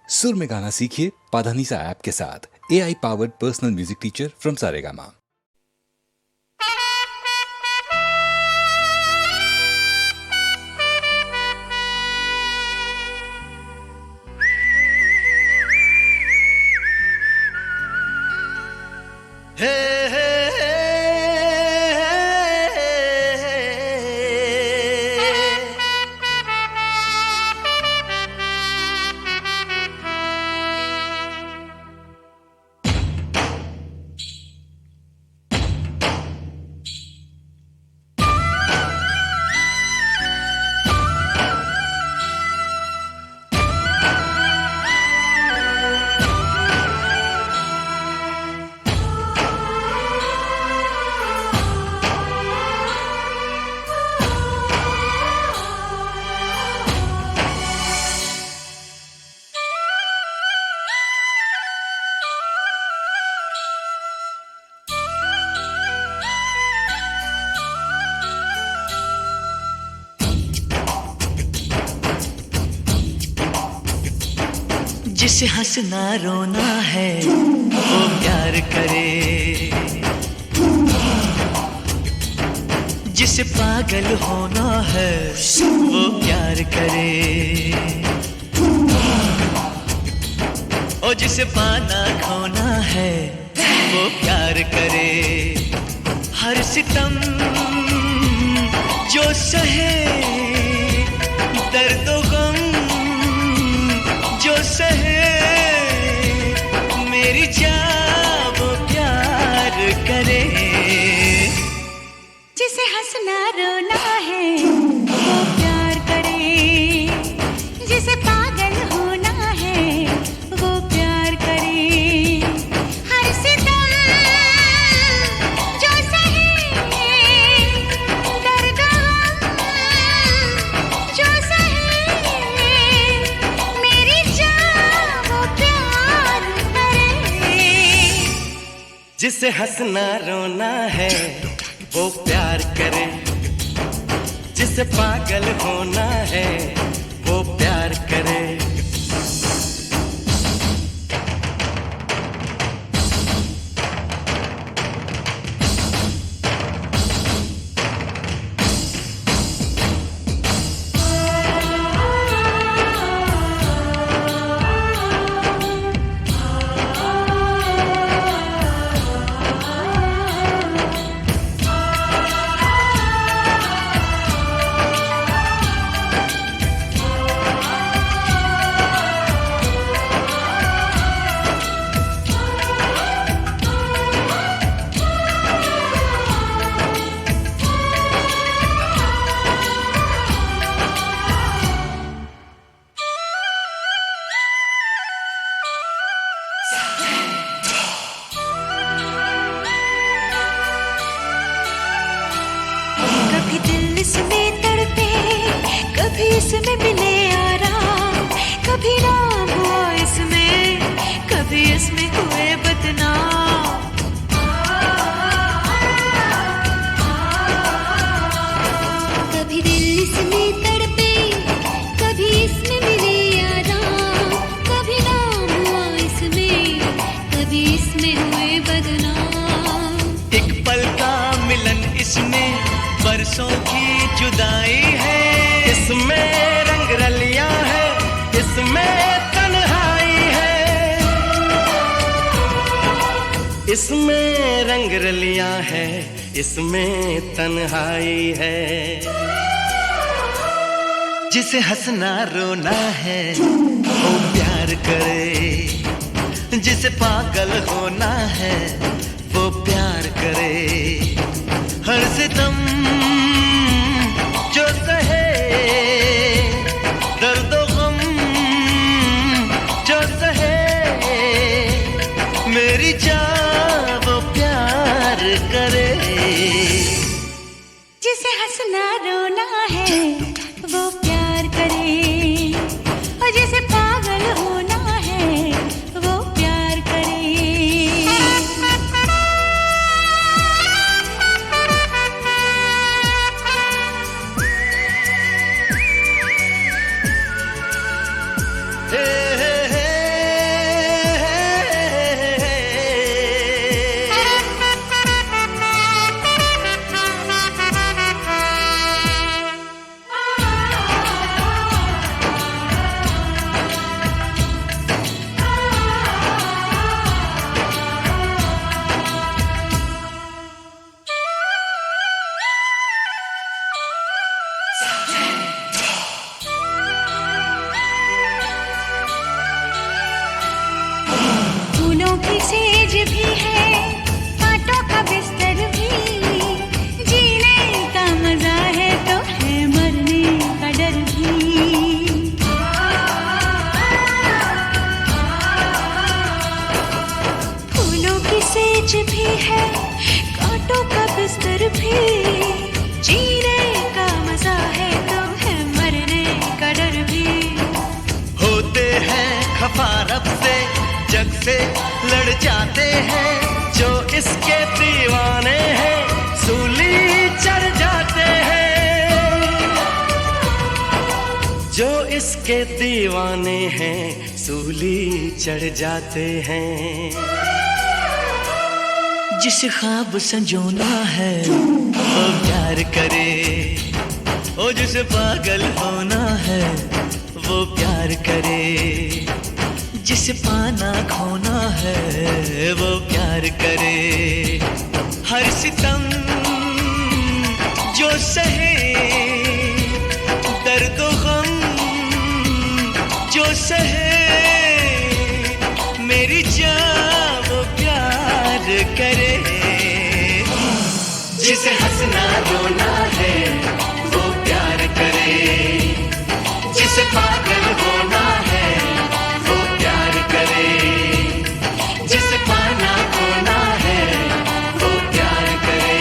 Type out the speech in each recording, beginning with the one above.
सुर में गाना सीखिए पाधानीसा ऐप के साथ। AI powered personal music teacher from Saregama. जिसे हंसना रोना है वो प्यार करे, जिसे पागल होना है वो प्यार करे, और जिसे पाना खोना है वो प्यार करे। हर सितम जो सहे, दर्द गम जो सहे, मेरी जान वो प्यार करे। जिसे हंसना रोना है वो प्यार करे, जिसे पागल होना है वो प्यार करे। हर सितम जो सहे, दर्द जो सहे, मेरी जान वो प्यार करे। जिसे हंसना रोना है वो प्यार करे, जिसे पागल होना है वो प्यार करे। कभी दिल इसमें तड़पे, कभी इसमें मिले आराम, कभी नाम हुआ इसमें, कभी इसमें हुए बदनाम। कभी दिल इसमें तड़पे, कभी इसमें मिले आराम, कभी नाम हुआ इसमें, कभी इसमें हुए बदनाम। एक पल का मिलन इसमें बरसों की जुदाई है, इसमें रंग रलियां है, इसमें तन्हाई है, इसमें रंग रलियां है, इसमें तन्हाई है। जिसे हंसना रोना है वो प्यार करे, जिसे पागल होना है वो प्यार करे। हर सितम जो सहे, दर्द गम जो सहे, मेरी जान वो प्यार करे। जिसे हंसना रोना है वो प्यार करे, और जिसे पागल होना है वो प्यार करे। हे हे हे सेज भी है, कांटों का बिस्तर भी, जीने का मजा है तो है मरने का डर भी। फूलों की सेज भी है, कांटों का बिस्तर भी, जीने का मजा है तो है मरने का डर भी। होते हैं खफा रब से, जग से लड़ जाते हैं, जो इसके दीवाने हैं सूली चढ़ जाते हैं। जो इसके दीवाने हैं सूली चढ़ जाते हैं। जिसे ख्वाब संजोना है वो प्यार करे, ओ जिसे पागल होना है वो प्यार करे, जिसे पाना खोना है वो प्यार करे। हर सितम जो सहे, दर्द गम जो सहे, मेरी जान वो प्यार करे। जिसे हंसना रोना है वो प्यार करे, जिसे पागल होना है वो प्यार करे, जिसे पाना खोना है वो प्यार करे।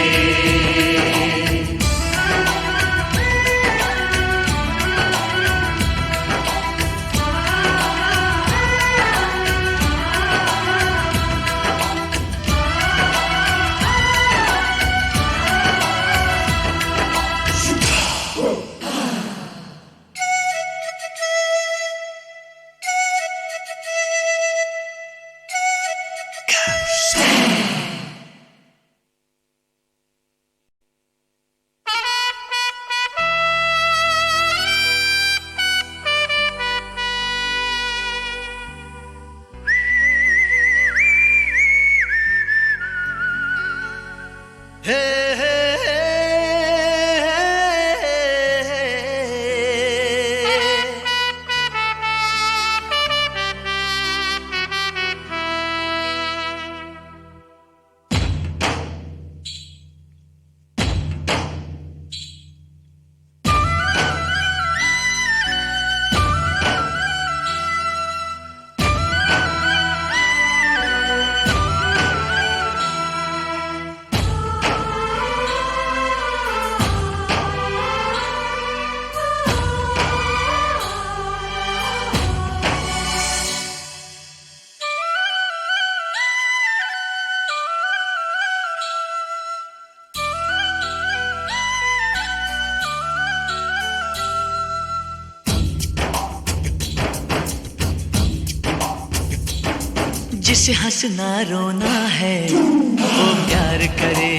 जिसे हंसना रोना है वो प्यार करे,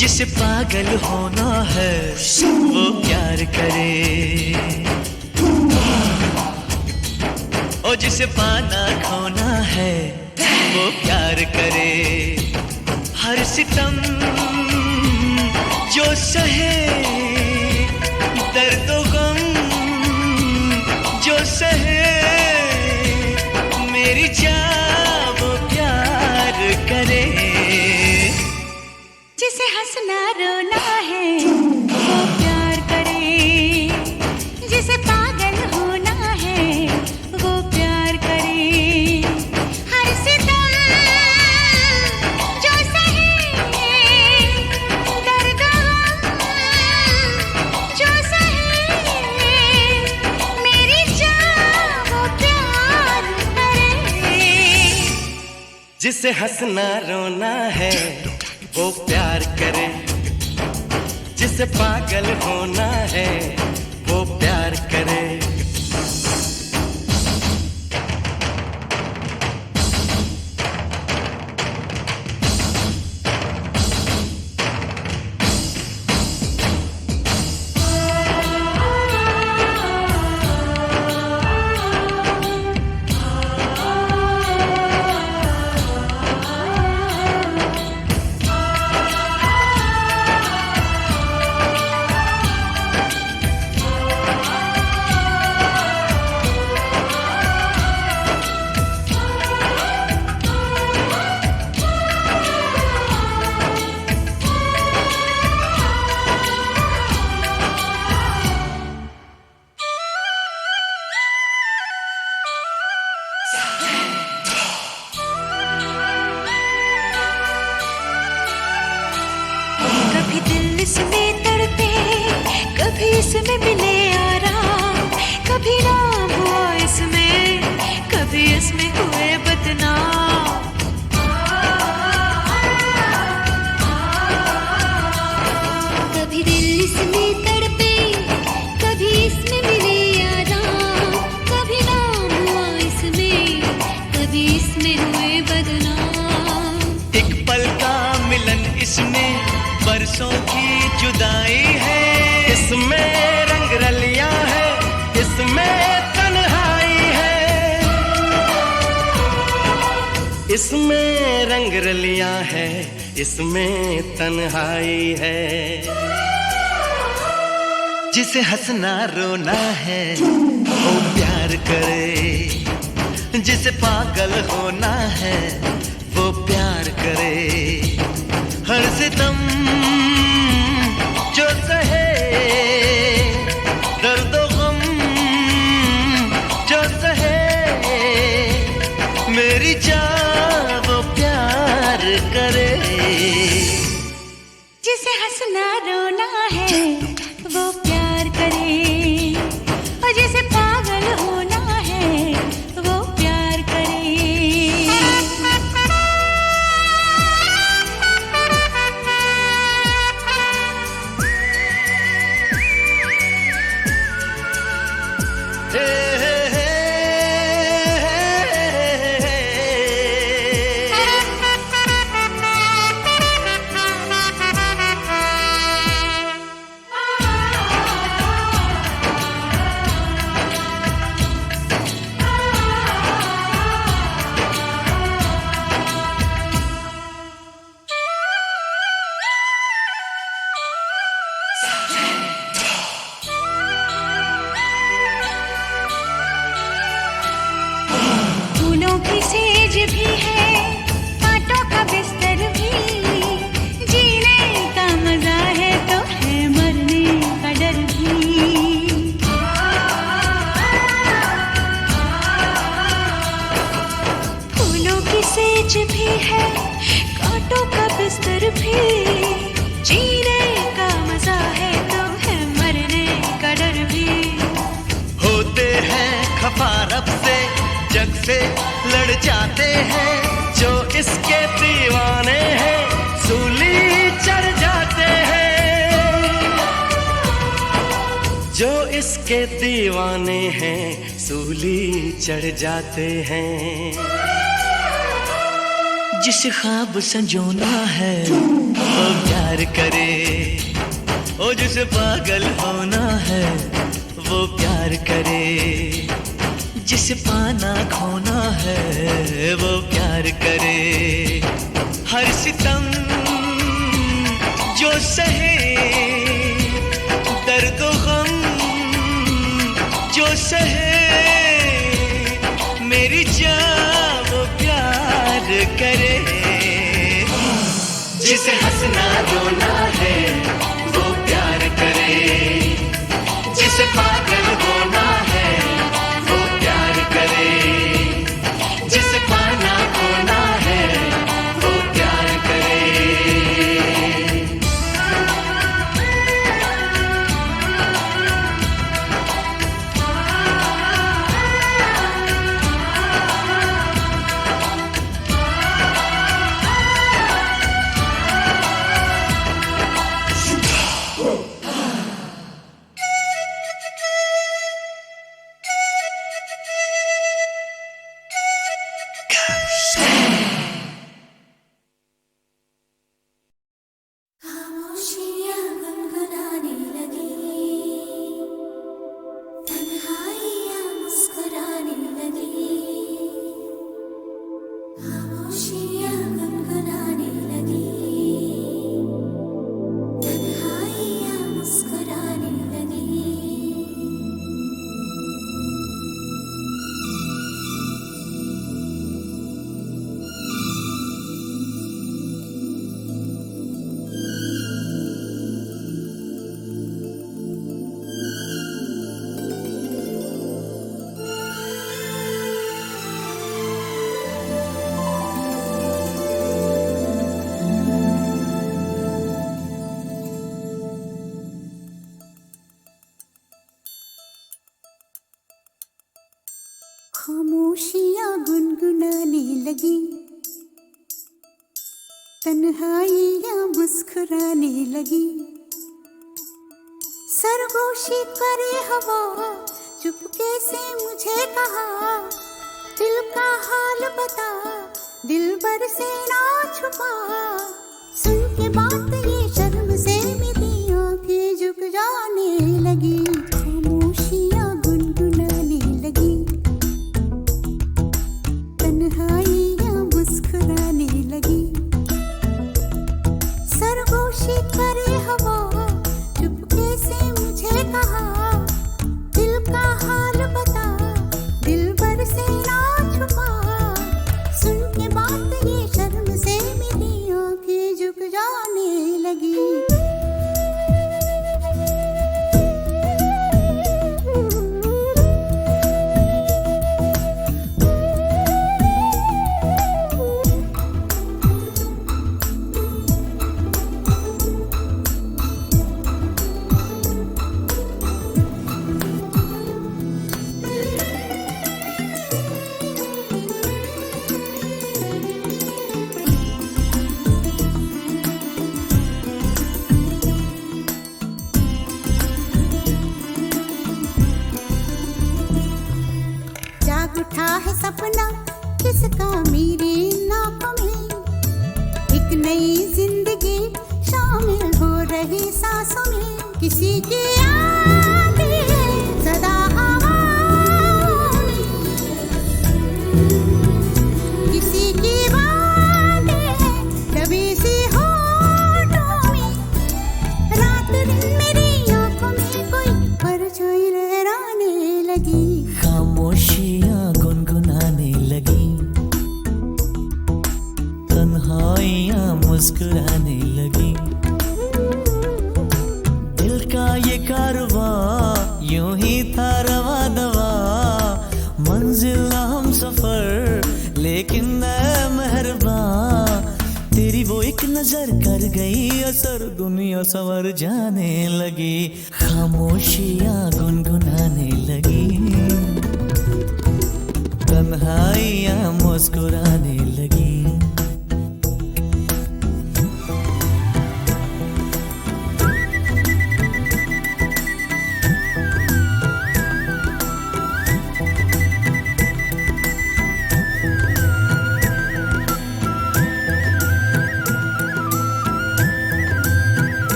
जिसे पागल होना है वो प्यार करे, और जिसे पाना खोना है वो प्यार करे। हर सितम जो सहे, दर्द गम जो सहे, मेरी जान वो प्यार करे। जिसे हंसना रोना है वो प्यार करे, जिसे पागल होना है वो प्यार करे। हर सितम जो सहे, दर्द गम जो सहे, मेरी जान वो प्यार करे। जिसे हंसना रोना है वो प्यार करे, जिसे पागल होना है वो प्यार करे। इसमें बरसों की जुदाई है, इसमें रंग रलियां है, इसमें तन्हाई है, इसमें रंग रलियां है, इसमें तन्हाई है। जिसे हंसना रोना है वो प्यार करे, जिसे पागल होना है वो प्यार करे। हर सितम जो सहे, दर्द गम जो सहे, मेरी जान वो प्यार करे। जिसे हंसना रोना है वो प्यार करे, और जिसे पागल होना है वो प्यार करे। फूलों की सेज भी है, कांटों का बिस्तर भी, जीने का मजा है तो है मरने का डर भी। फूलों की सेज भी है, कांटों का बिस्तर भी, जीने का मजा है तो है मरने का डर भी। होते हैं खफा रब से, जग से लड़ जाते हैं, जो इसके दीवाने हैं सूली चढ़ जाते हैं, जो इसके दीवाने हैं सूली चढ़ जाते हैं। जिसे ख्वाब संजोना है वो प्यार करे, ओ जिसे पागल होना है वो प्यार करे, जिसे पाना खोना है वो प्यार करे। हर सितम जो सहे, दर्द गम जो सहे, मेरी जान वो प्यार करे। जिसे हंसना रोना है वो प्यार करे, जिसे पागल होना है वो प्यार करे, जिसे पाना खोना है वो प्यार करे। खामोशियाँ गुनगुनाने लगी, तन्हाइयाँ मुस्कुराने लगी। खामोशियाँ गुनगुनाने लगी, तन्हाइयाँ मुस्कुराने लगी। खामोशियाँ गुनगुनाने लगी, तन्हाइयाँ मुस्कुराने लगी। सरगोशी करे हवा, चुपके से मुझे कहा, दिल का हाल बता, दिल भर से ना छुपा। सुन के बात ये शर्म से मेरी आंखें झुक जाने लगी, खामोशियां गुनगुनाने लगी, तन्हाइयां मुस्कुराने लगी। सरगोशी करे हवा, चुपके से मुझे कहा, दिल का हाल बता, दिल भर से ना छुपा। सुन के बात ये शर्म से मेरी आंखें झुक जाने लगी। जाग उठा है सपना किसका मेरी नाकों में, एक नई जिंदगी शामिल हो रही सांसों में। किसी की आती है सदा हवाओं में, किसी की बातें हैं दबी सी होठों में। रात दिन मेरी आंखों में कोई परछाई लहराने लगी, खामोशियां गुनगुनाने लगी, तन्हाइयां मुस्कुराने लगी। दिल का ये कारवां यूं ही था रवा दवा, मंजिल हम सफर लेकिन मैं मेहरबान। तेरी वो एक नजर कर गई असर, दुनिया संवर जाने लगी, खामोशियां गुनगुनाने लगी, तन्हाइयां मुस्कुराने लगी।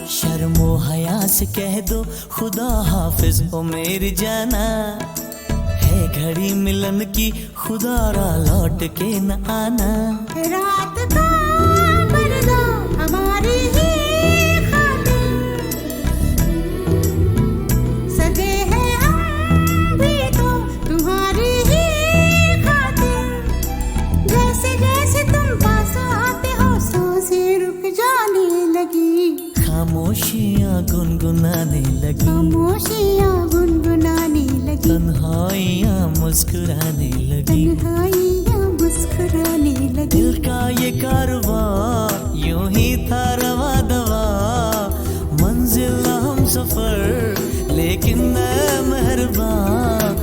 शर्मो हया से कह दो खुदा हाफिज ओ मेरी जाना, है घड़ी मिलन की खुदा रा लौट के न आना। रात का पर्दा हमारी ही खातिर, सजे हैं हम भी तो तुम्हारी ही खातिर। जैसे जैसे तुम पास आते हो सांसें रुक जाने लगी, खामोशियां गुनगुनाने लगी, खामोशियां गुनगुनाने लगी, तन्हाइयां मुस्कुराने लगी। तन्हाइयां मुस्कुराने लगी। दिल का ये कारवां यूं ही था रवा दवा, मंजिल हम सफर लेकिन मैं मेहरबान।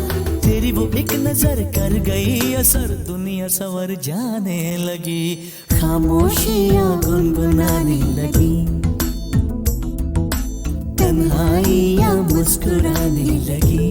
तेरी वो एक नजर कर गई असर, दुनिया संवर जाने लगी, खामोशियां गुनगुनाने लगी, तन्हाइयां मुस्कुराने लगी।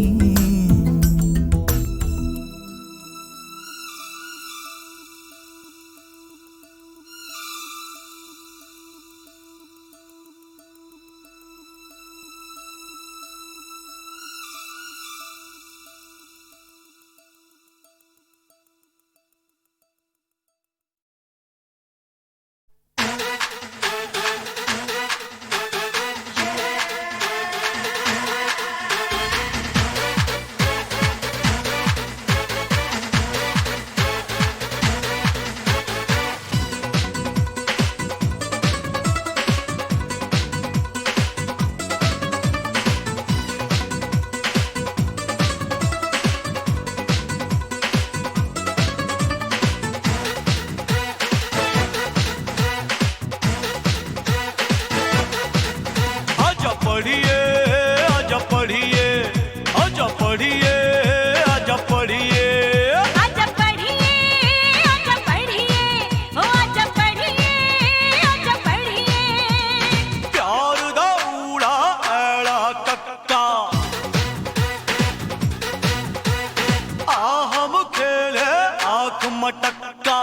मटक्का।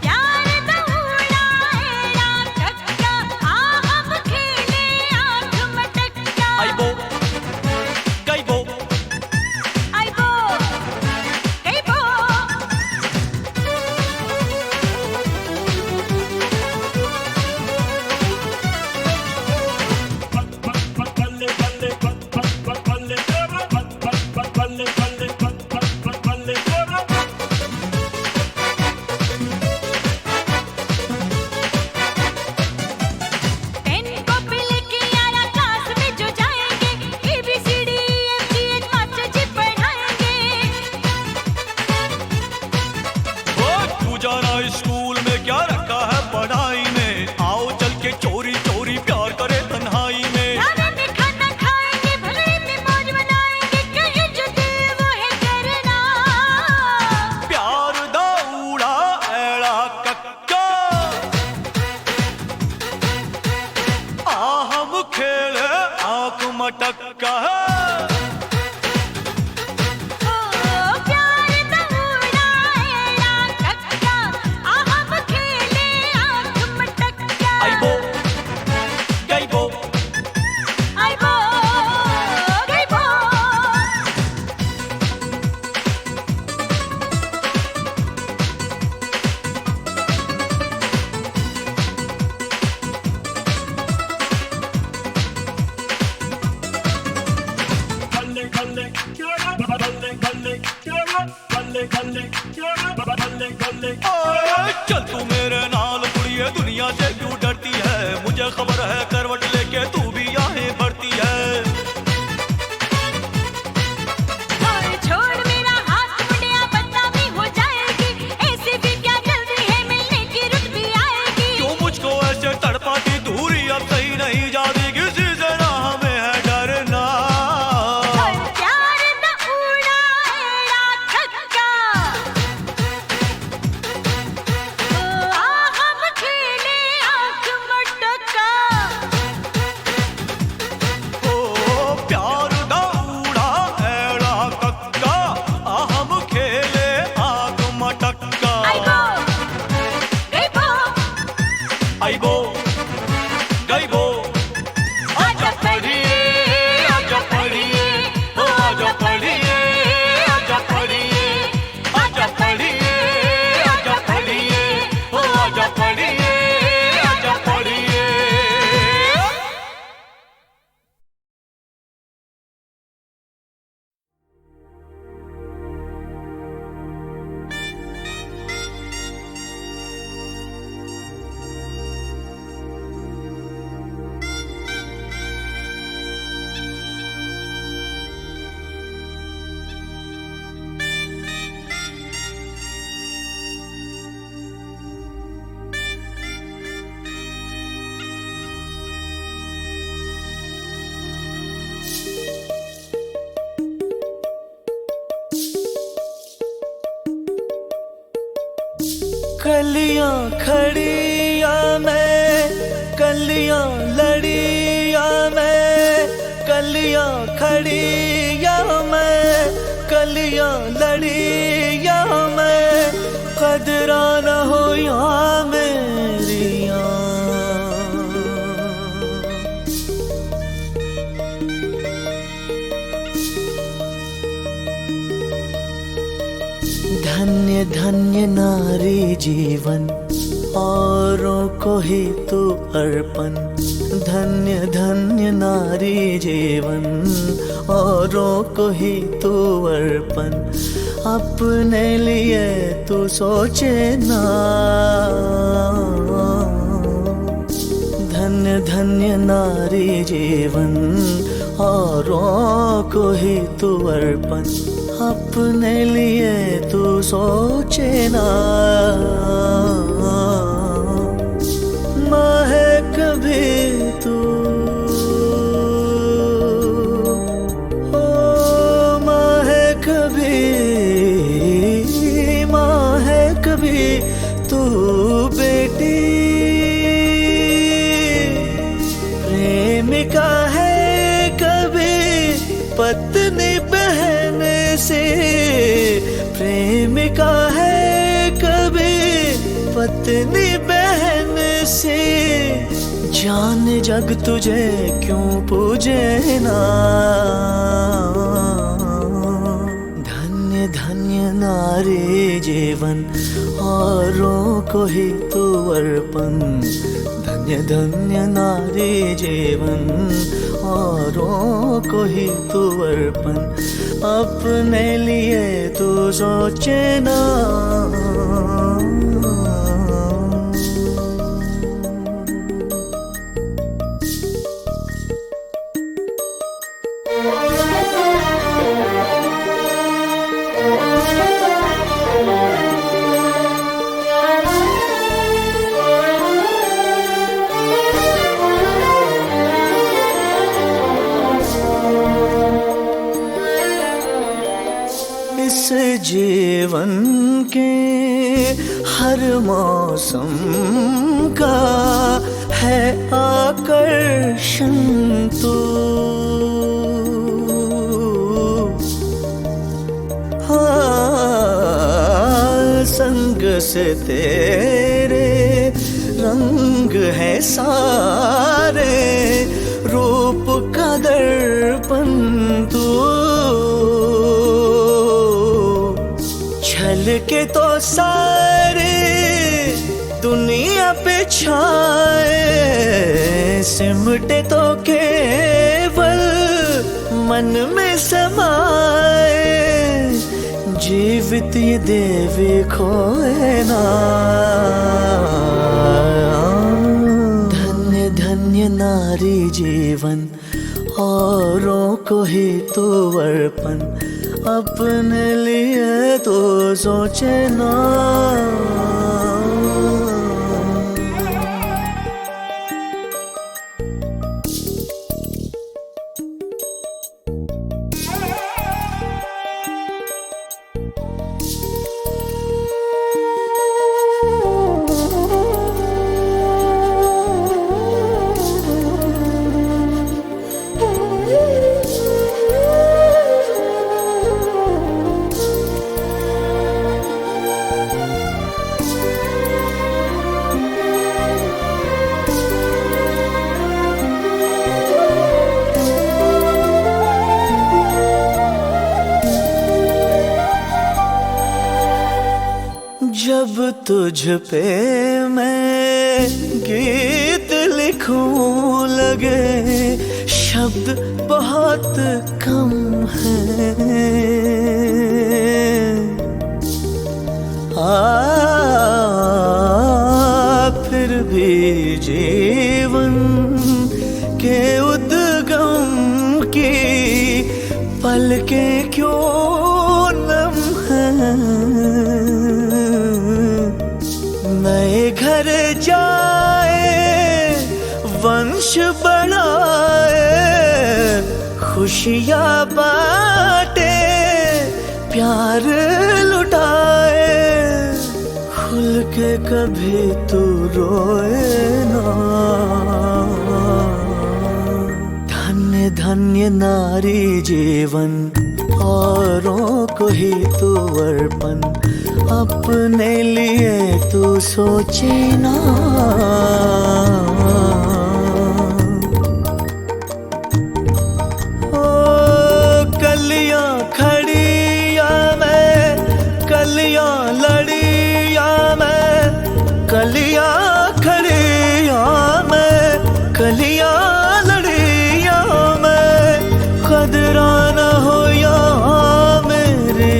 प्यार दौड़ा एड़ा कक्का, आ हम खेले आँख मटक्का। आइबो गइबो आइबो गइबो। पेन कॉपी लेके आया क्लास में जो जाएंगे, ABCD FG मास्टर जी पढ़ाएंगे। ओ तू जाना स्कूल में क्या रखा है पढ़ाई में, आओ चल के चोरी चोरी प्यार करे तन्हाई में। ढाबे में खाना खाएंगे, भगड़े में मौज मनाएंगे, कहीं जो दिल वो है करना। प्यार दौड़ा एड़ा कक्का, आ हम खेले आँख मटक्का। ओ प्यार दौड़ा एड़ा कक्का, आ हम खेले आँख मटक्का। आइबो गइबो आइबो गइबो। ओए, चल तू मेरे नाल कुड़िए, दुनिया से क्यों डरती है, मुझे खबर है करवट लेके तू भी यहाँ बढ़ती है। और छोड़ मेरा हाथ, मुंडिया बदनामी हो जाएगी, ऐसे भी क्या जल्दी है मिलने की रुत भी आएगी। क्यों मुझको ऐसे तड़पाती, दूरी अब सही नहीं जाती, किसी से ना हमें है डरना। और प्यार दौड़ा एड़ा कक्का, ओ आ हम खेले आँख मटक्का। ओ प्यार दौड़ा एड़ा कक्का, आ हम खेले आँख मटक्का। आइबो गइबो आइबो गइबो आजा पढ़िए, आजा पढ़िए, ओ आजा पढ़िए, आजा पढ़िए, आजा पढ़िए, आजा पढ़िए, ओ आजा पढ़िए, आजा पढ़िए। कलियां खड़ी या मैं, कलियां लड़ी या मैं, कलियां खड़ी या मैं, कलियां लड़ी या मैं, कदरा न हो यहाँ मेरियां। धन्य धन्य नारी जीवन, औरों को ही तू अर्पण। धन्य धन्य नारी जीवन, औरों को ही तू अर्पण। अपने लिए तू सोचे ना। धन्य धन्य नारी जीवन, औरों को ही तू अर्पण। अपने लिए तू सोचे ना। माँ है कभी तू, ओ माँ है कभी, माँ है कभी तू बेटी। प्रेमिका है कभी पत्नी, बहन से प्रेमिका है कभी पत्नी बहन से। जान जग तुझे क्यों पूजे ना, धन्य धन्य नारी जीवन औरों को ही तू अर्पण। धन्य धन्य नारी जीवन औरों को ही तू अर्पण। अपने लिए तू सोचे ना। इस जीवन के हर मौसम का है आकर्षण तू। हाँ, संग से तेरे रंग है सारे, रूप का दर्पण तू। छल के तो सारे दुनिया पे छाए, सिमटे तो केवल मन में समाए। जीवित ये देवी खोए ना, धन्य धन्य नारी जीवन औरों को ही तो अर्पण। अपने लिए तो सोचे ना। जब तुझ पे मैं गीत लिखूं लगे शब्द बहुत कम हैं। फिर भी जीवन के उद्गम की पलकें क्यों नम हैं। नए घर जाए वंश बढ़ाए, खुशियाँ बांटे प्यार लुटाए। खुल के कभी तू रोए ना, धन्य धन्य नारी जीवन औरों को ही तू अर्पण। अपने लिए तू सोचे ना। ओ कलियां खड़ी या मैं, कलियां लड़ी या मैं, कलियां खड़ी या मैं, कलियां लड़ी या मैं। कदरा न हो या मेरे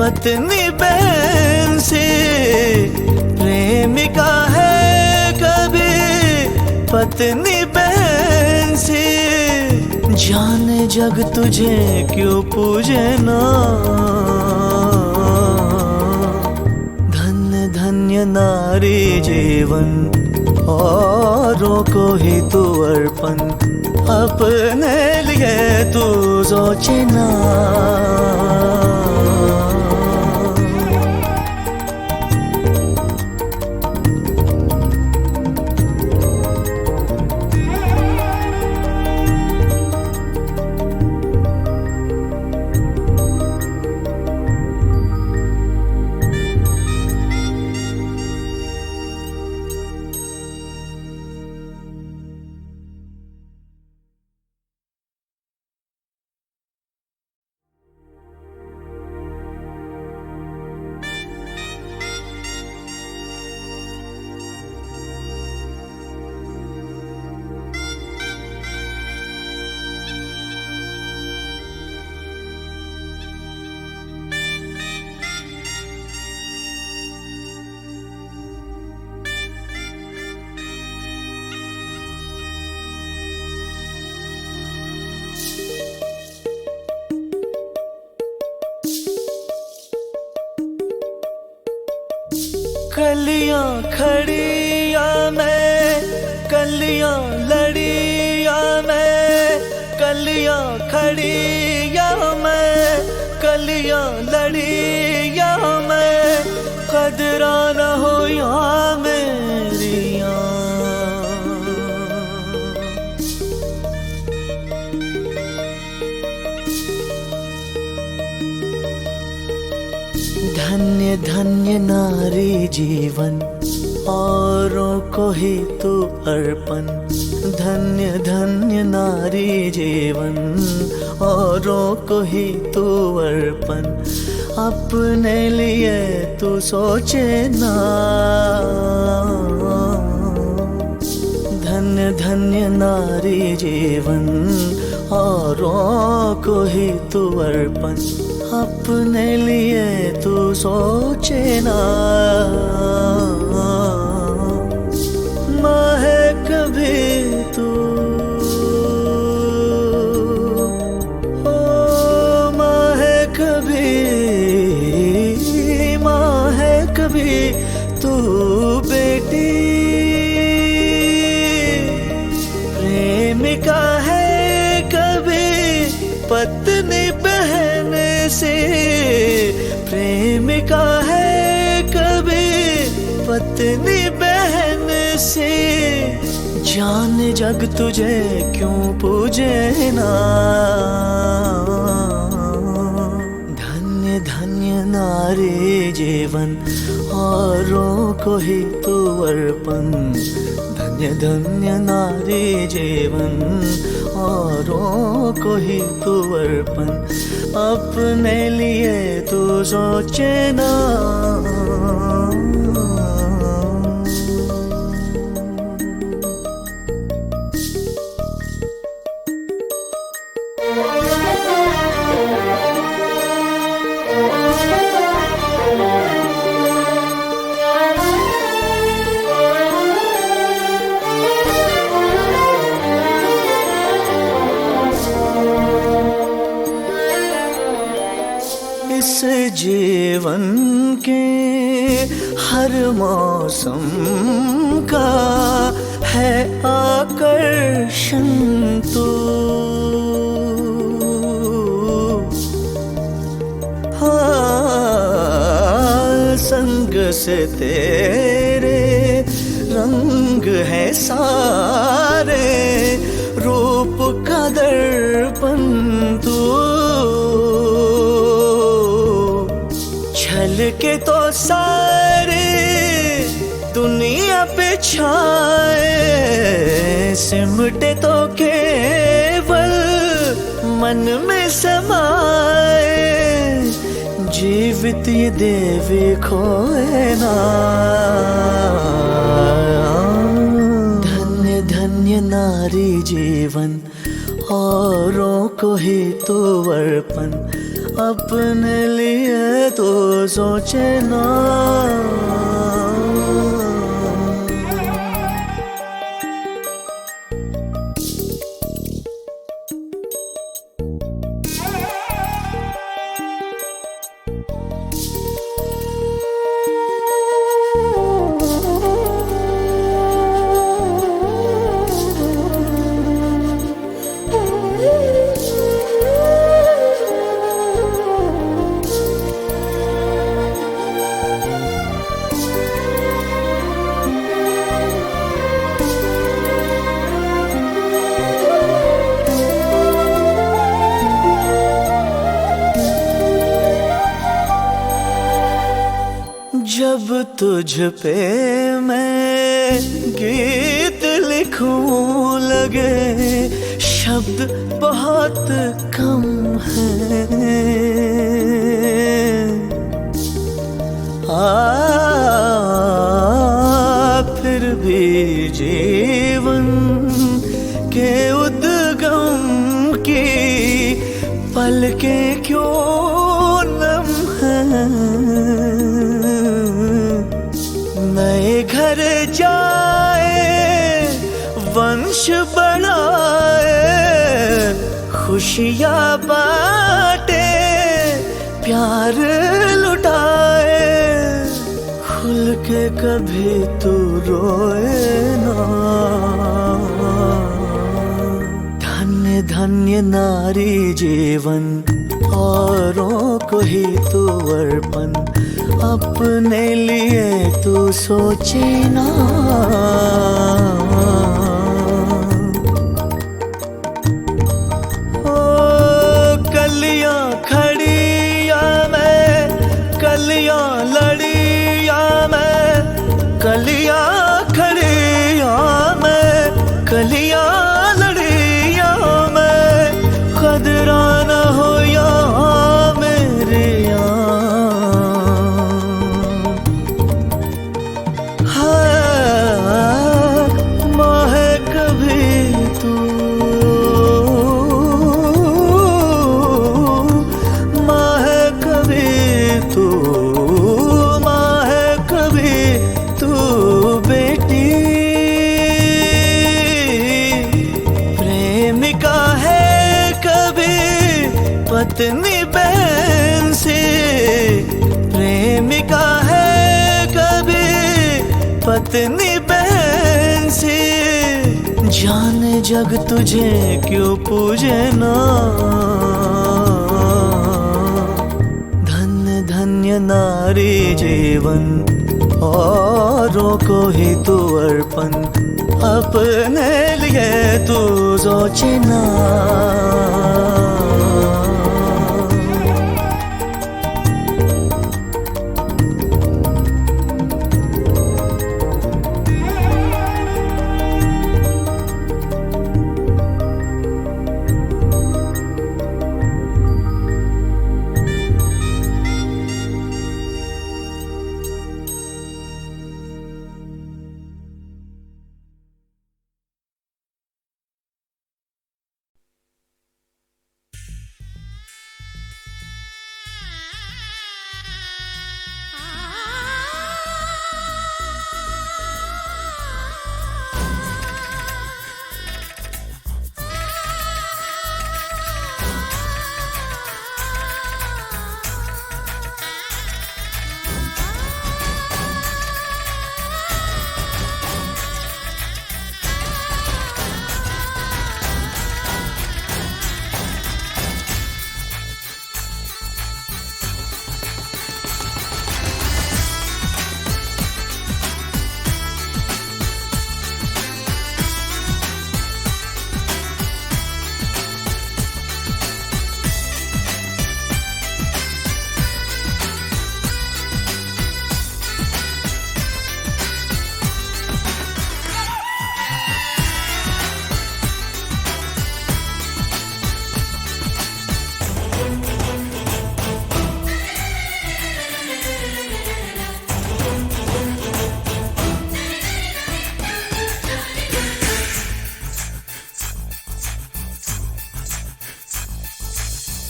पत्नी बहन से। प्रेमिका है कभी पत्नी बहन से। जाने जग तुझे क्यों पूजे ना, नारी जीवन औरों को ही तू अर्पण अपने लिए तू सोचे ना। कलियां खड़ी या मैं कलियां लड़ी या मैं कलियां खड़ी या मैं कलियां लड़ी या मैं कदरा न हो या मेरिया। धन्य धन्य नारी जीवन औरों को ही तू अर्पण। धन्य धन्य नारी जीवन औरों को ही तू अर्पण अपने लिए तू सोचे ना। धन्य धन्य नारी जीवन औरों को ही तू अर्पण अपने लिए तू सोचे ना। माँ है कभी तू ओ माँ है कभी माँ है कभी तू बेटी प्रेमिका है कभी पत्नी बहन से प्रेमिका है कभी पत्नी बहन से जान जग तुझे क्यों पूजे ना। धन्य धन्य नारी जीवन औरों को ही तू अर्पण। धन्य धन्य नारी जीवन औरों को ही तू अर्पण अपने लिए तू सोचे ना। इस जीवन के हर मौसम का है आकर्षण तू। हाँ संग से तेरे रंग है सारे रूप का दर्पण तू। छल के तो सारे दुनिया पे छाए सिमटे तो केवल मन में समाए जीवित ये देवी खोए ना। धन्य धन्य नारी जीवन औरों को ही तू अर्पण अपने लिए तो सोचे ना। जब तुझ पे मैं गीत लिखूं लगे शब्द बहुत कम हैं, फिर भी जीवन के उद्गम की पलकें क्यों नम हैं। नए घर जाए वंश बढ़ाए खुशियाँ बांटे प्यार लुटाए खुल के कभी तू रोए ना। धन्य धन्य नारी जीवन औरों को ही तू अर्पण अपने लिए तू सोचे ना। ओ कलियां खड़ी या मैं कलियां लड़ी या मैं कलियां खड़ी या मैं कलियां लड़ी या मैं खदरा न हो या मेरे पत्नी बहन से प्रेमिका है कभी पत्नी बहन से जाने जग तुझे क्यों पूजे ना। धन्य धन्य नारी जीवन औरों को ही तू अर्पण अपने लिए तू सोचे ना।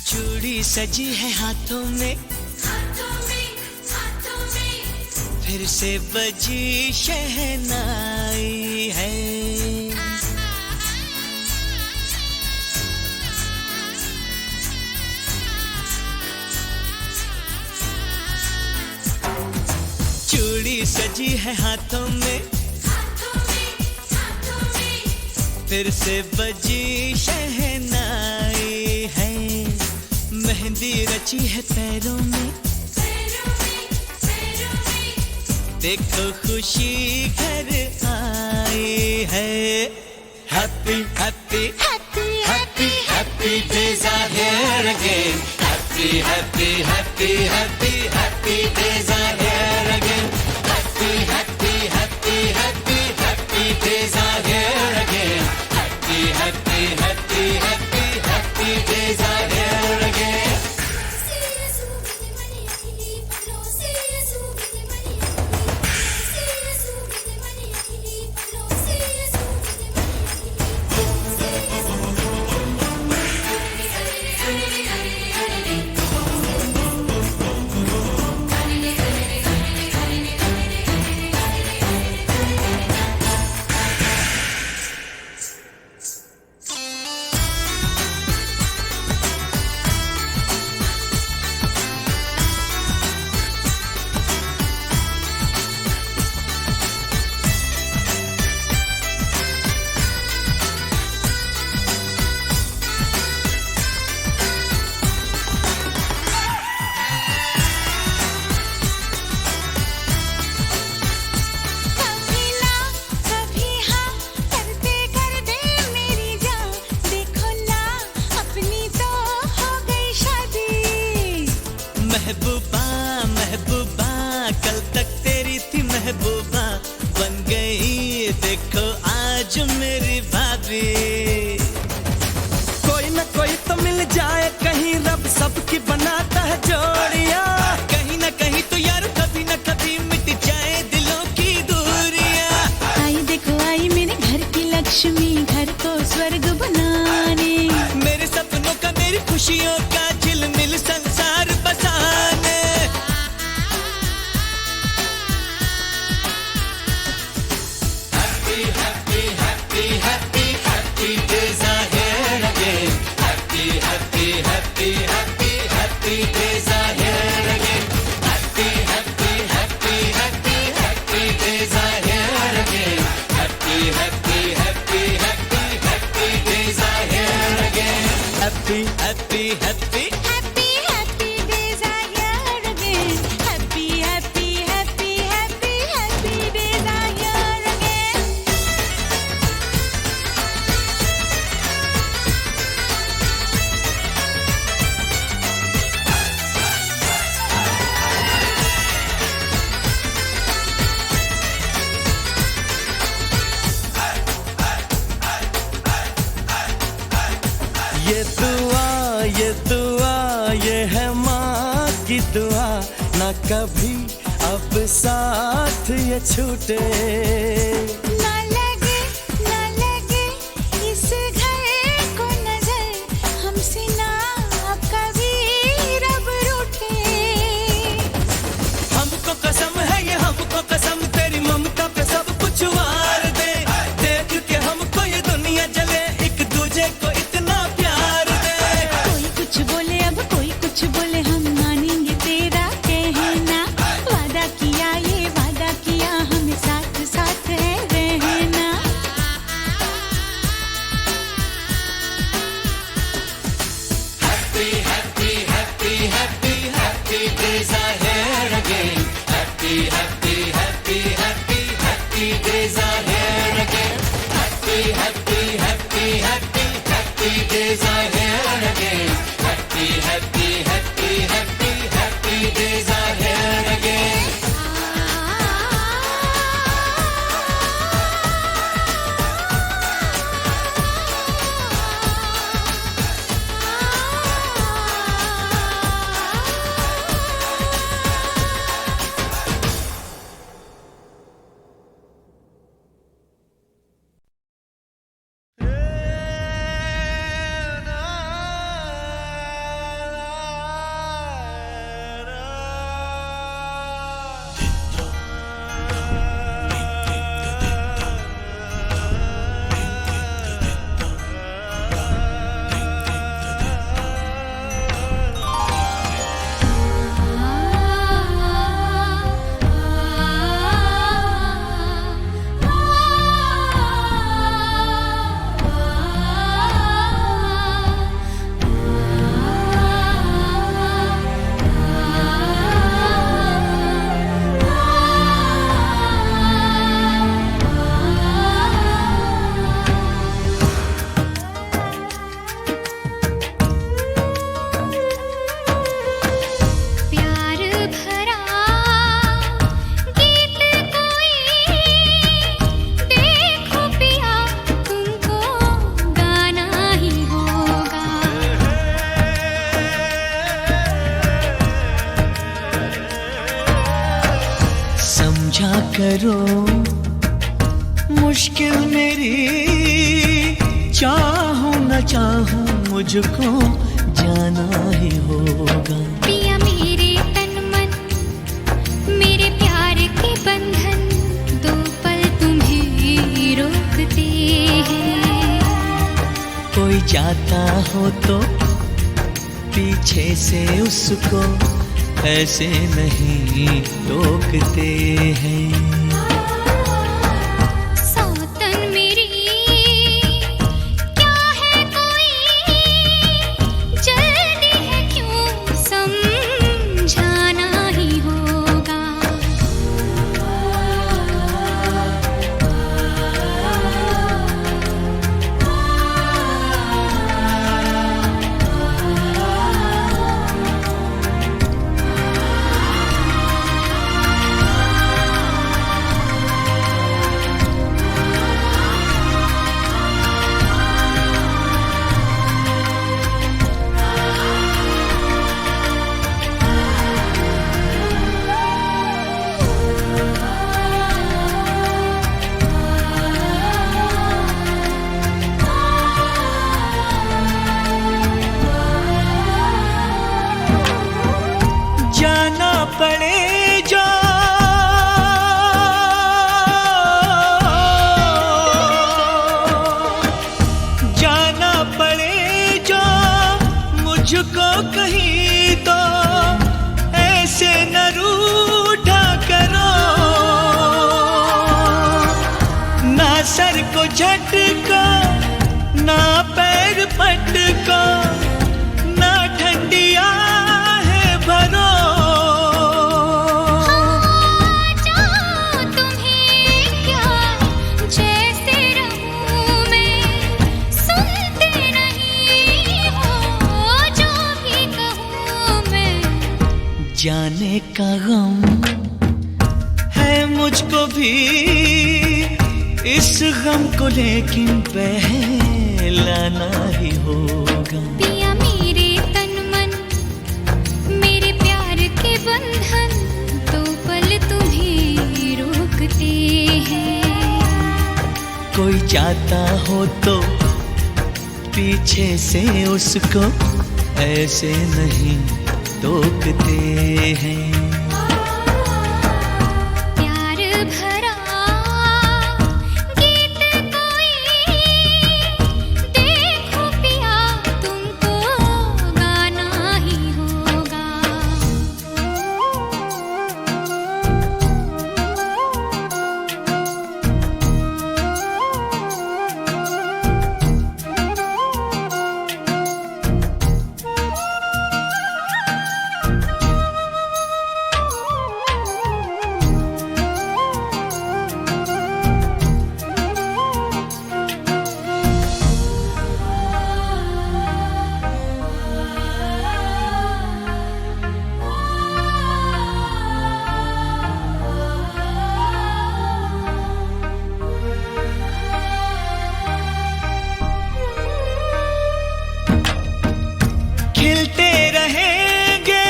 चूड़ी सजी है हाथों में फिर से बजी शहनाई है। चूड़ी सजी है हाथों में फिर से बजी शहनाई है। मेहंदी रची है पैरों में देखो खुशी घर आई है। Happy happy happy happy happy days are here again. Happy happy happy happy happy days are here again. खुशियों का झिलमिल संसार बसाने। Happy, happy, happy, happy, happy days are here again. Happy, happy, happy, happy, happy days are here again. Happy, happy, happy, happy, happy days are here again. Happy, happy, happy, happy, happy days are here again. Happy, happy, happy. Happy, happy days are here again. Happy, happy, happy, happy, happy days are here again. ये है माँ की दुआ, ना कभी अब साथ ये छूटे। ना लगे इस घर को नजर, हमसे ना अब कभी रब रूठे। हमको कसम है ये, हमको कसम तेरी ममता पे सब कुछ वार दे। देख के हमको ये दुनिया जले, एक दूजे को इतना प्यार दे। कोई कुछ बोले अब कोई कुछ बोले, हम मानेंगे तेरा कहना। वादा किया ये वादा किया, हमें साथ साथ है रहना। Happy, happy, happy, happy, happy days are here again. Happy, happy, happy, happy, happy days are here again. Happy, happy, happy, happy, happy days are here again. Happy, happy, happy, happy, happy days are here again. प्यार भरा गीत कोई, देखो पिया तुमको गाना ही होगा। समझा करो मुश्किल मेरी, चाहूं न चाहूं मुझको जाना ही होगा। पिया मेरे तन मन, मेरे प्यार के बंधन, दो पल तुम्हें रोकते हैं। कोई जाता हो तो पीछे से उसको ऐसे नहीं टोकते हैं। सौतन मेरी क्या है कोई, जल्दी है क्यों समझाना ही होगा। झटका ना पैर पटका ना ठंडिया है भरो जाओ तुम्हें क्या जैसे रहूं मैं सुनते नहीं हो जो भी कहूँ मैं जाने का गम है मुझको भी इस गम को लेकिन बहलाना ही होगा पिया मेरे तन मन मेरे प्यार के बंधन दो पल तुम्हें रोकते हैं कोई जाता हो तो पीछे से उसको ऐसे नहीं टोकते हैं प्यार भरा गीत कोई देखो पिया तुमको गाना ही होगा खिलते रहेंगे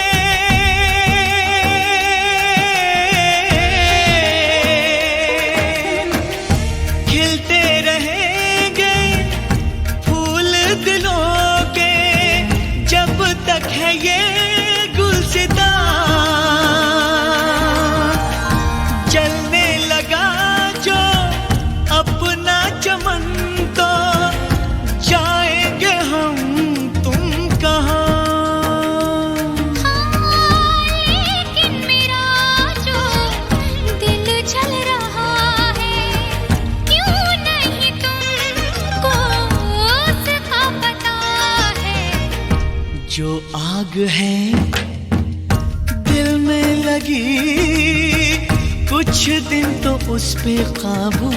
खिलते रहेंगे फूल दिलों के जब तक है ये गुलसिता जलने लगा जो अपना चमन तो जाएंगे हम तुम कहाँ लेकिन मेरा जो दिल जल रहा है क्यों नहीं तुमको उसका पता है जो आग है दिल में लगी कुछ दिन तो उस पे काबू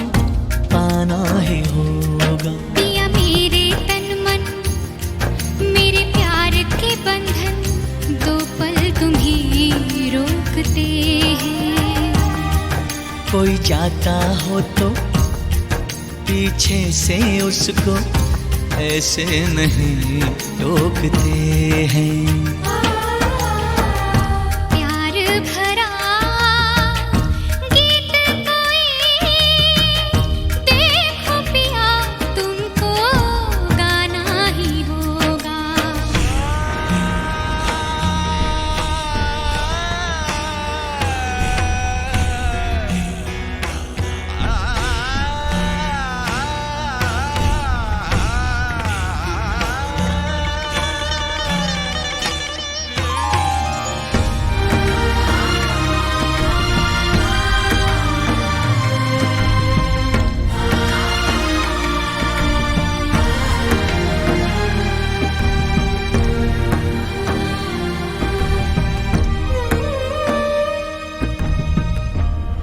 पाना ही होगा पिया मेरे तन मन मेरे प्यार के बंधन दो पल तुम्हें रोकते हैं कोई जाता हो तो पीछे से उसको ऐसे नहीं टोकते हैं प्यार भरा गीत कोई देखो पिया तुमको गाना ही होगा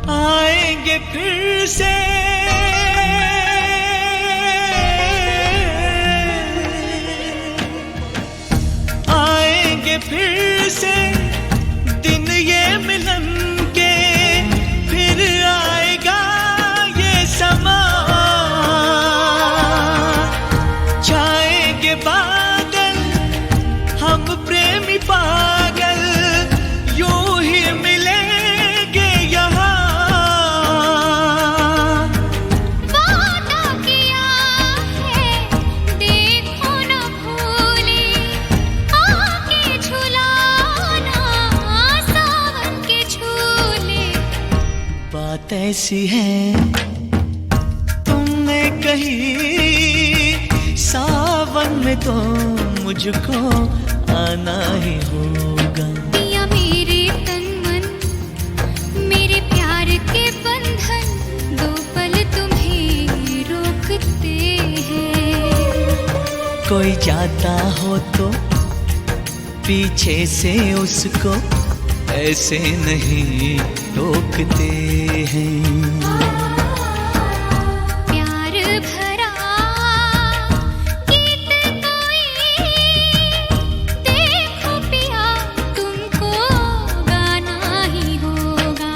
आएंगे फिर से आएंगे फिर से दिन ये मिलन के फिर आएगा ये समा छाएंगे बादल हम प्रेमी पागल यूं ही मिलेंगे यहाँ वादा किया है देखो न भूले आके झुलाना सावन के झूले बात ऐसी है तुमने कही सावन में तो मुझको आना ही होगा पिया मेरे तन मन मेरे प्यार के बंधन दो पल तुम्हें रोकते कोई जाता हो तो पीछे से उसको ऐसे नहीं टोकते हैं। प्यार भरा गीत कोई देखो पिया तुमको गाना ही होगा।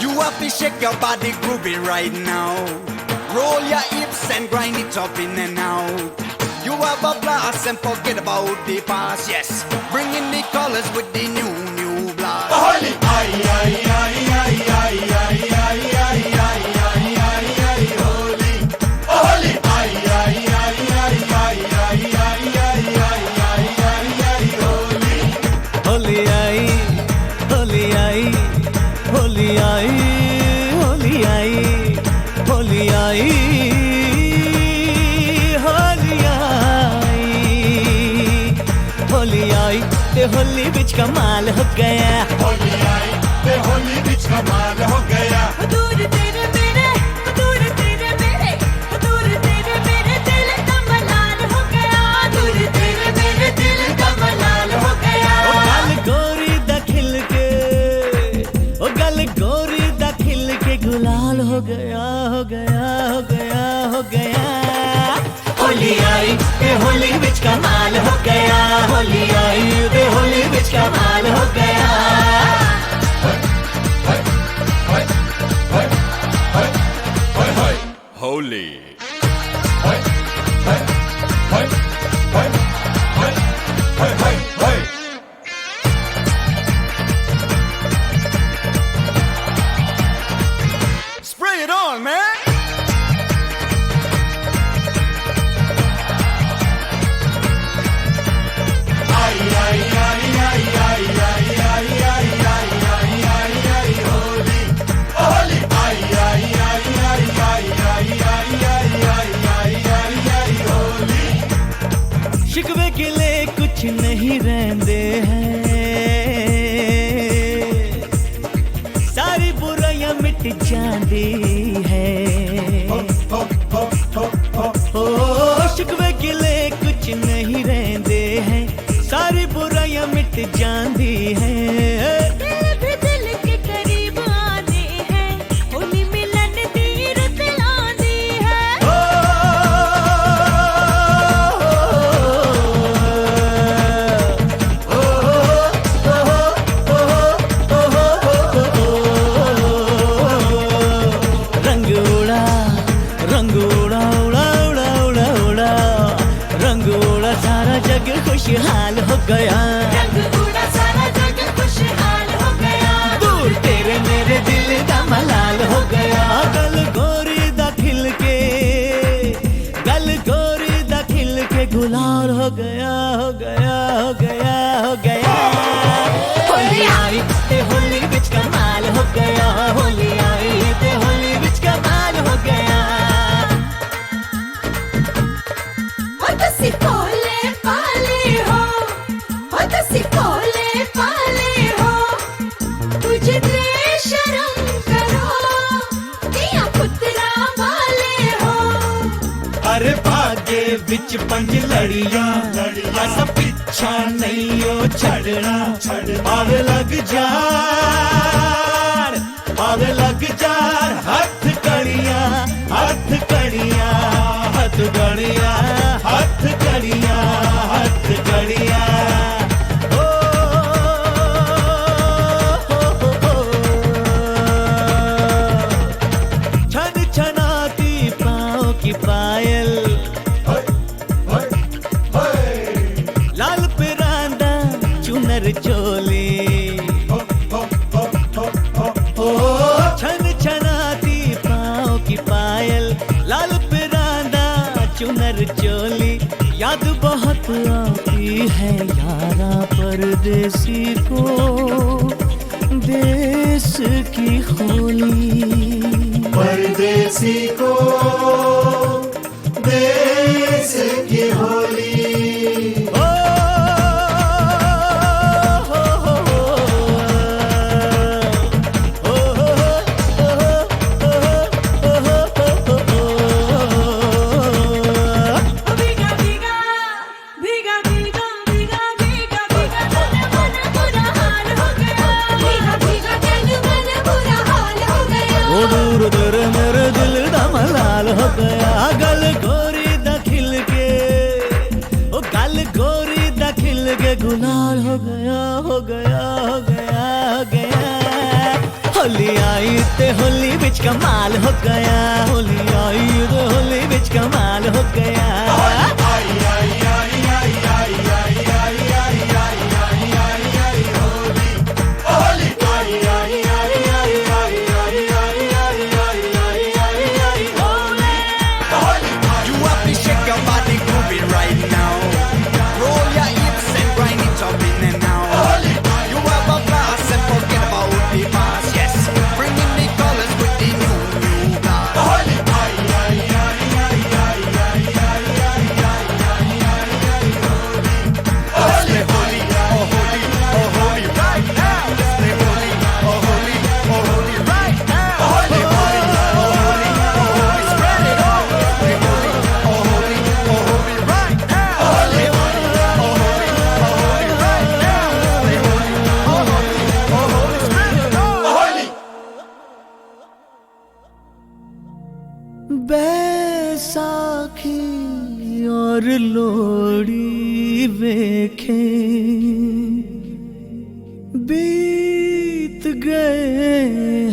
You have to shake your body groovy right now. Roll your hips and grind it up in and out. You have a blast and forget about the past, yes. Bring in the colors with the new blast. Holy, ay, ay, ay, ay, ay, ay, ay, ay, ay, ay, ay, ay, holy. Holy, ay, ay, ay, ay, ay, ay, ay, ay, ay, ay, ay, ay, holy. Holi आई, होली आई, होली आई, होली आई, होली आई, होली आई, होली आई ते होली बिच कमाल हो गया। होली आई ते होली बिच कमाल हो गया। दूर तेरे मेरे, दूर तेरे मेरे, दूर तेरे मेरे दिल का मलाल हो गया। दूर तेरे मेरे दिल का मलाल हो गया। ओ गल गोरी दा खिल के, ओ गल गोरी दा खिल के गुलाल हो गया, हो गया, हो गया, हो गया। होली आई ते होली बिच कमाल हो गया। होली आई ते होली बिच कमाल हो गया। Holy. Spray it on, man. Ay, ay, ay, ay, ay, ay, ay, ay, ay, ay, ay, ay, holy. Holy. Ay, ay, ay, ay, ay, ay, ay, ay, ay, ay, ay, ay, holy. शिकवे गिले कुछ नहीं रहते हैं, सारी बुराइयां मिट जाती है। ओ शिकवे गिले कुछ नहीं रहते हैं, सारी बुराइयां मिट जाती हैं। दिल भी दिल के करीब आने हैं, होली मिलन दी रुत लांदी है। रंग उड़ा, रंग उड़ा, उड़ा, उड़ा, उड़ा, उड़ा, रंग उड़ा सारा जग खुशहाल हो गया। रंग उड़ा सारा जग खुशहाल हो गया। दूर तेरे मेरे दिल का मलाल हो गया। गल गोरी दा खिल के, गल गोरी दा खिल के गुलाल हो गया, हो गया, हो गया, हो गया। होली आई ते होली बिच कमाल हो गया। होली आई ते होली बिच कमाल हो गया। हो तुसी भोले भाले हो तुसी भोले भाले हो, तुझे ते शर्म करो, दिया पुत्रा वाले हो। अरे भागे बिच पंज लड़ियां, अस पिछा नहीं ओ छड़ना। आवे लग जार, आवे लग जार, हाथ कड़ियां, हाथ कड़ियां, हाथ कड़ियां, है यारा परदेसी को देश की होली। परदेसी को देश की होली। मेरे दिल दा मलाल हो गया। गल गोरी दा खिल के, ओ गल गोरी दा खिल के गुलाल हो गया, हो गया, हो गया, हो गया। होली आई ते होली बिच कमाल हो गया। होली आई ते होली बिच कमाल हो गया। बैसाखी और लोहड़ी वेखे बीत गए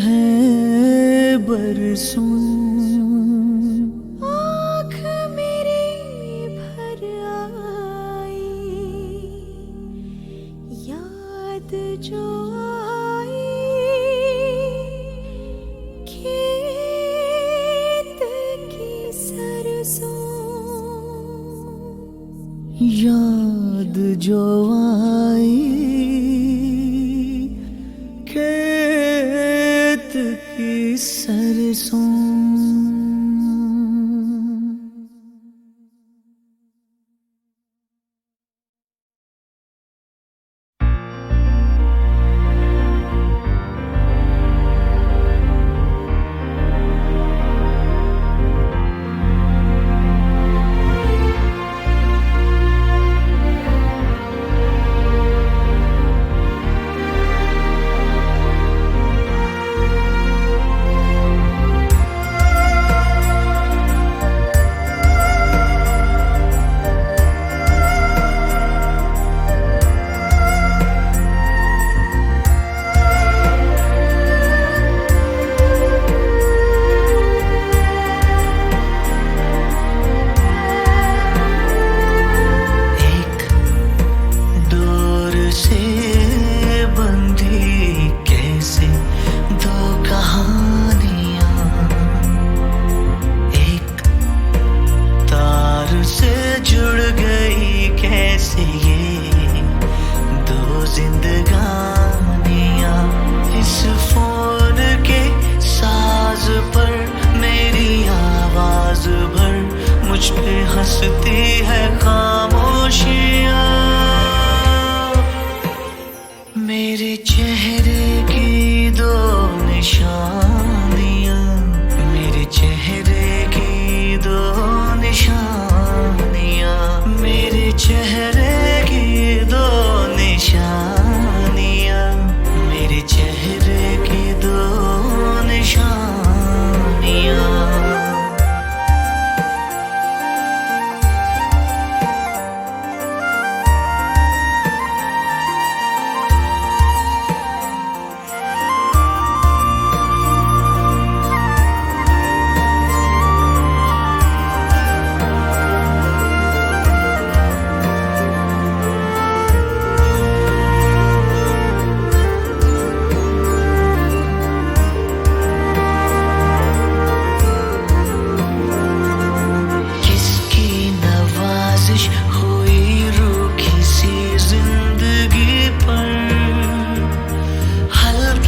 हैं बरसों। आँख मेरी भर आई याद जो आई खेत की सरसों। याद जो आई खेत की सरसों।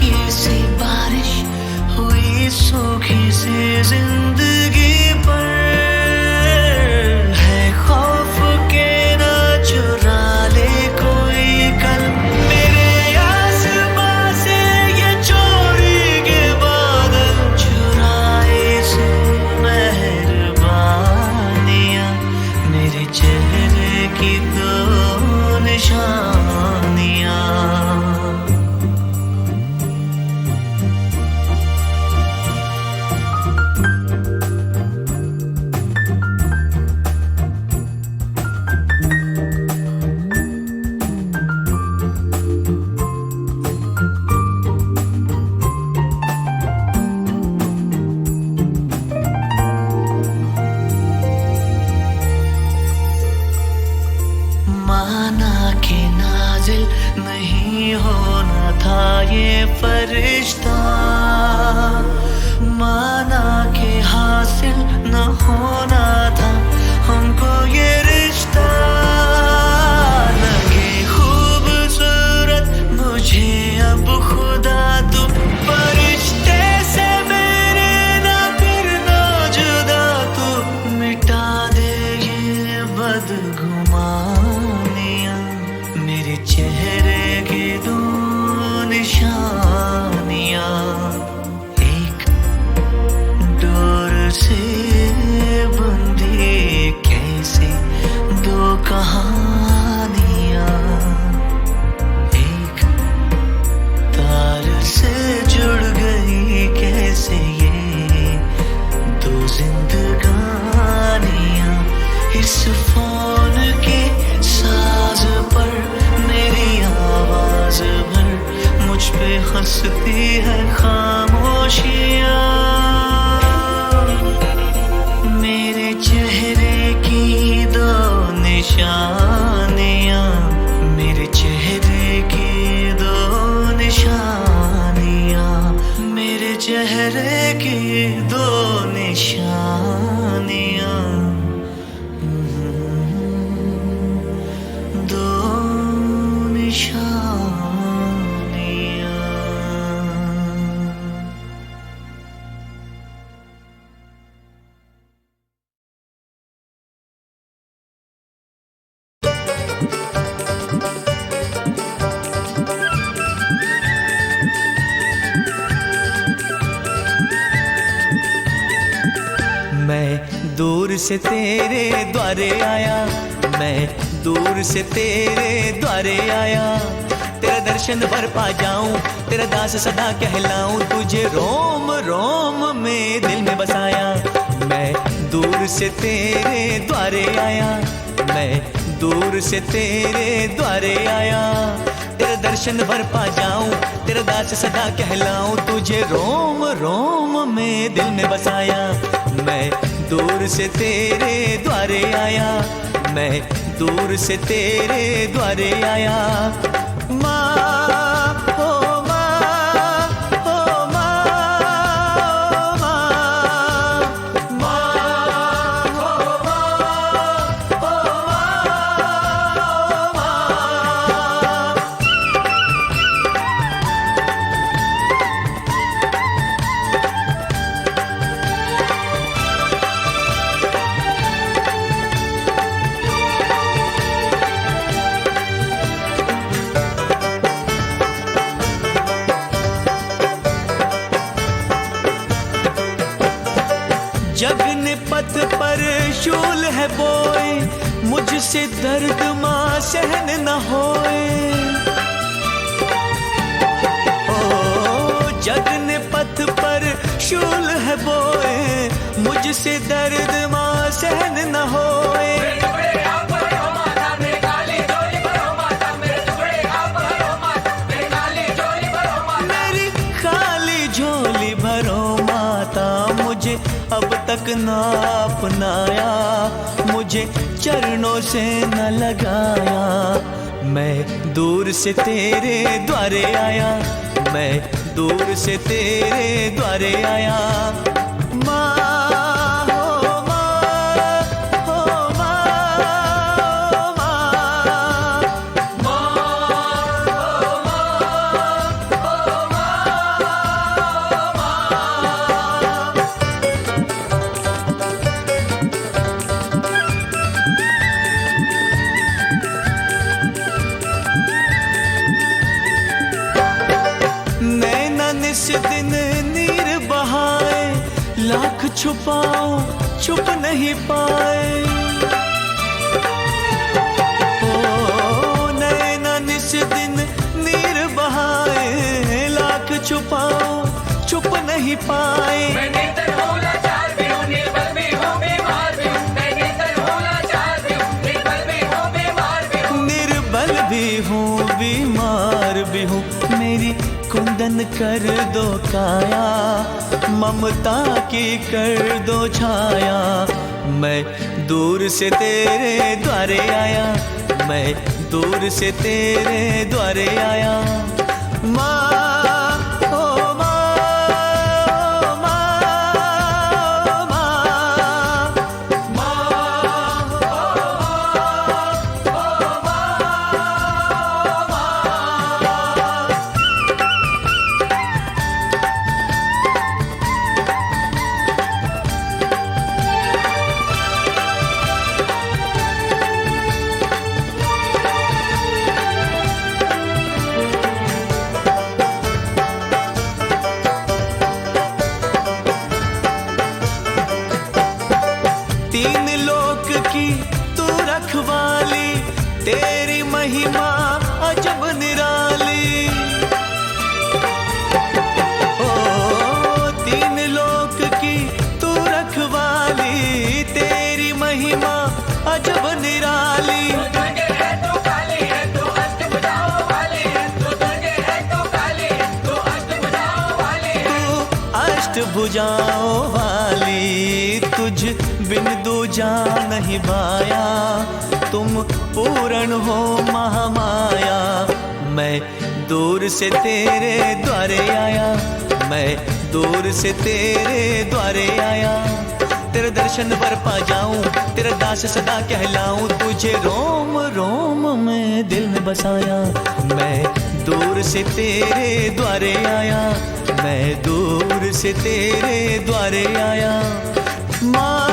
हल्की सी बारिश हुई सूखी सी जिंदगी पर है खौफ के ना चुरा ले कोई कल मेरे आसमां से ये चोरी के बादल चुराए से मेहरबानियां मेरे चेहरे की दो निशानियां माना के नाजिल नहीं होना था ये फरिश्ता माना के हासिल न होना था हमको ये रिश्ता लगे खूबसूरत मुझे अब खुदा तू फरिश्ते से मेरे ना करना जुदा तू मिटा दे ये बदगुमानियां मेरे चेहरे की दो निशानियां एक डोर से बंधी कैसे दो कहानियां एक तार से जुड़ गई कैसे ये दो जिंदगानियां इस फोन के साज पर मेरी आवाज भर मुझ पे हंसती है खामोशियां मेरे चेहरे की दो निशानियां मेरे चेहरे की दो निशानियां मेरे चेहरे की दो निशानियां दो निशानियां मैं दूर से तेरे द्वारे आया मैं दूर से तेरे द्वारे आया तेरा दर्शन भर पा जाऊं तेरा दास सदा कहलाऊं तुझे रोम रोम में दिल में बसाया मैं दूर से तेरे द्वारे आया मैं दूर से तेरे द्वारे आया तेरा दर्शन भर पा जाऊं तेरा दास सदा कहलाऊं तुझे रोम रोम में दिल में बसाया मैं दूर से तेरे द्वारे आया मैं दूर से तेरे द्वारे आया माँ हो माँ हो माँ माँ माँ हो माँ हो माँ जग ने पथ पर शूल है बोए मुझसे दर्द माँ सहन न होए ओ जग ने पथ पर शूल है बोए मुझसे दर्द माँ सहन न होए मेरी खाली झोली भरो माता मुझे अब तक ना अपनाया मुझे चरणों से न लगाया मैं दूर से तेरे द्वारे आया मैं दूर से तेरे द्वारे आया माँ हो माँ हो माँ माँ माँ हो माँ हो माँ निस दिन नीर बहाए, लाख छुपाओ छुप नहीं पाए। ओ नैना निस दिन नीर बहाए, लाख छुपाओ छुप नहीं पाए। मैं निर्धन हूँ, लाचार भी हूँ, निर्बल भी हूँ, बीमार भी हूँ। मैं निर्धन हूँ, लाचार भी हूँ, निर्बल भी हूँ, बीमार भी हूँ। निर्बल भी हूँ, बीमार भी हूँ। मेरी कुंदन कर दो काया, ममता की कर दो छाया। मैं दूर से तेरे द्वारे आया, मैं दूर से तेरे द्वारे आया। माँ ओ माँ, ओ माँ, माँ, माँ, तीन लोक की तू रखवाली, तेरी महिमा अजब निराली। ओ तीन लोक की तू रखवाली, तेरी महिमा अजब निराली। दुर्गे है तो काली है, तो अष्ट भुजाओं वाली है। तो दुर्गे है तो काली है, तो अष्ट भुजाओं वाली है। तू अष्टभुजाओं वाली, तुझ बिन दूजा नहीं भाया। तुम पूर्ण हो महामाया। मैं दूर से तेरे द्वारे आया, मैं दूर से तेरे द्वारे आया। तेरे दर्शन पर पा जाऊं, तेरा दास सदा कहलाऊं। तुझे रोम रोम में दिल में बसाया। मैं दूर से तेरे द्वारे आया, मैं दूर से तेरे द्वारे आया। माँ